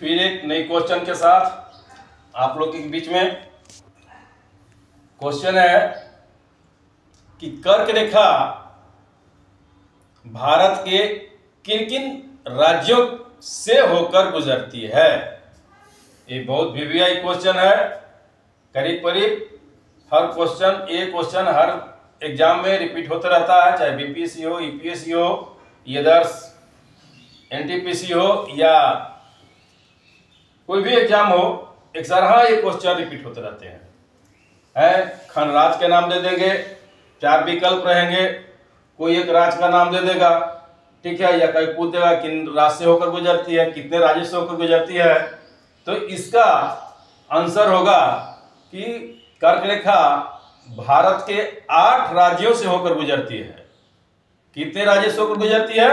फिर एक नई क्वेश्चन के साथ आप लोग के बीच में। क्वेश्चन है कि कर्क रेखा भारत के किन किन राज्यों से होकर गुजरती है। ये बहुत वीवीआई क्वेश्चन है। करीब करीब हर क्वेश्चन, ये क्वेश्चन हर एग्जाम में रिपीट होता रहता है, चाहे बीपीएससी हो, यूपीएससी हो, यदर्स एनटीपीसी हो या कोई भी एग्जाम हो, एक सारा ये क्वेश्चन रिपीट होते रहते हैं। खनराज के नाम दे देंगे, 4 विकल्प रहेंगे, कोई एक राज का नाम दे देगा, ठीक है, या कोई पूछ देगा किन राज से होकर गुजरती है, कितने राज्यों से होकर गुजरती है। तो इसका आंसर होगा कि कर्क रेखा भारत के 8 राज्यों से होकर गुजरती है। कितने राज्यों से होकर गुजरती है?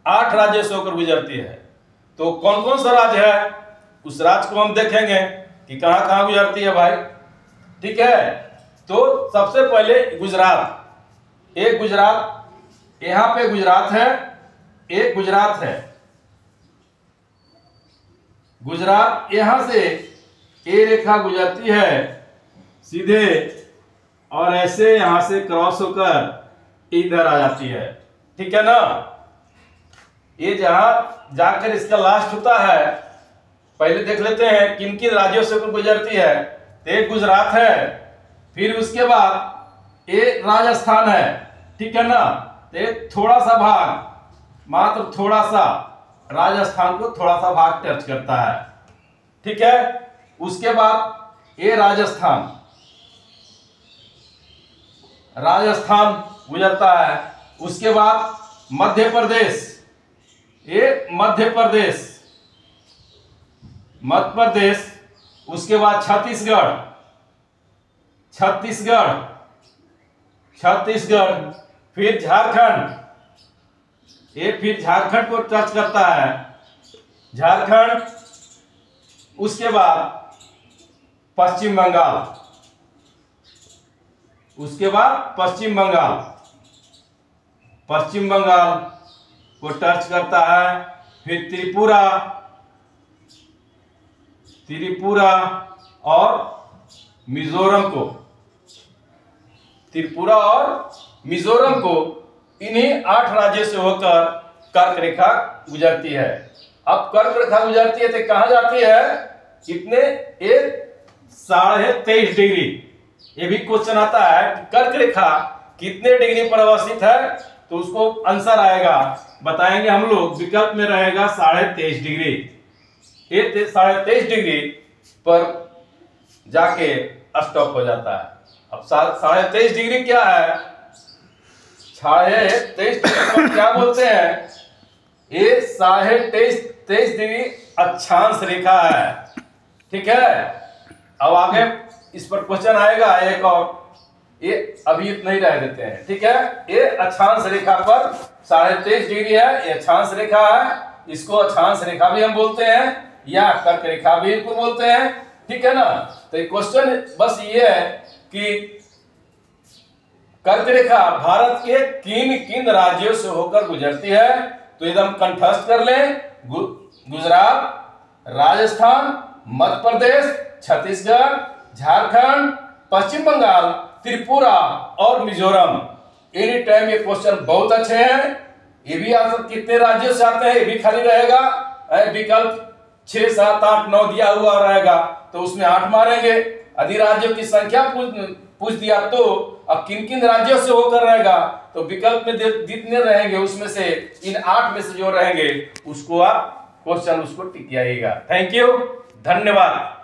8 राज्यों से होकर गुजरती है। तो कौन कौन सा राज्य है, उस राज्य को हम देखेंगे कि कहां कहां गुजरती है भाई, ठीक है। तो सबसे पहले गुजरात। एक गुजरात, यहां पे गुजरात है, एक गुजरात है। गुजरात यहां से ये रेखा गुजरती है सीधे और ऐसे यहां से क्रॉस होकर इधर आ जाती है, ठीक है ना। ये जहां जाकर इसका लास्ट होता है, पहले देख लेते हैं किन किन राज्यों से गुजरती है। तो एक गुजरात है, फिर उसके बाद ये राजस्थान है, ठीक है ना। तो एक थोड़ा सा भाग, मात्र थोड़ा सा राजस्थान को थोड़ा सा भाग टच करता है, ठीक है। उसके बाद ये राजस्थान गुजरता है। उसके बाद मध्य प्रदेश, ये मध्य प्रदेश। उसके बाद छत्तीसगढ़, फिर झारखंड, ये फिर झारखंड को टच करता है, झारखंड। उसके बाद पश्चिम बंगाल, पश्चिम बंगाल को टच करता है। फिर त्रिपुरा और मिजोरम को, इन्हीं 8 राज्यों से होकर कर्क रेखा गुजरती है। अब कर्क रेखा गुजरती है तो कहां जाती है, कितने, 23.5 डिग्री। ये भी क्वेश्चन आता है कि कर्क रेखा कितने डिग्री पर अवस्थित है, तो उसको आंसर आएगा, बताएंगे हम लोग, विकल्प में रहेगा 23.5 डिग्री। ये 23.5 डिग्री पर जाके स्टॉप हो जाता है। अब 23.5 डिग्री क्या है, 23.5 डिग्री क्या बोलते हैं, ये 23.5 डिग्री अक्षांश रेखा है, ठीक है। अब आगे इस पर क्वेश्चन आएगा एक और, ये अभी इतना ही रह देते हैं, ठीक है। ये अक्षांश रेखा पर 23.5 डिग्री है, ये अक्षांश रेखा है। इसको अक्षांश रेखा भी हम बोलते हैं या कर्क रेखा भी इसको बोलते हैं, ठीक है ना। तो क्वेश्चन बस ये है कि कर्क रेखा भारत के किन किन राज्यों से होकर गुजरती है। तो एकदम कंठस्थ कर लें, गुजरात, राजस्थान, मध्य प्रदेश, छत्तीसगढ़, झारखंड, पश्चिम बंगाल, त्रिपुरा और मिजोरम। एनी टाइम ये क्वेश्चन बहुत अच्छे हैं। ये भी आप कितने राज्यों से आते हैं, ये भी खाली रहेगा, विकल्प 6, 7, 8, 9 दिया हुआ रहेगा, तो उसमें 8 मारेंगे। अधिराज्यों की संख्या पूछ दिया तो अब किन किन राज्यों से होकर रहेगा, तो विकल्प में जितने रहेंगे उसमें से इन 8 में से जो रहेंगे उसको आप क्वेश्चन उसको टिक जाइएगा। थैंक यू, धन्यवाद।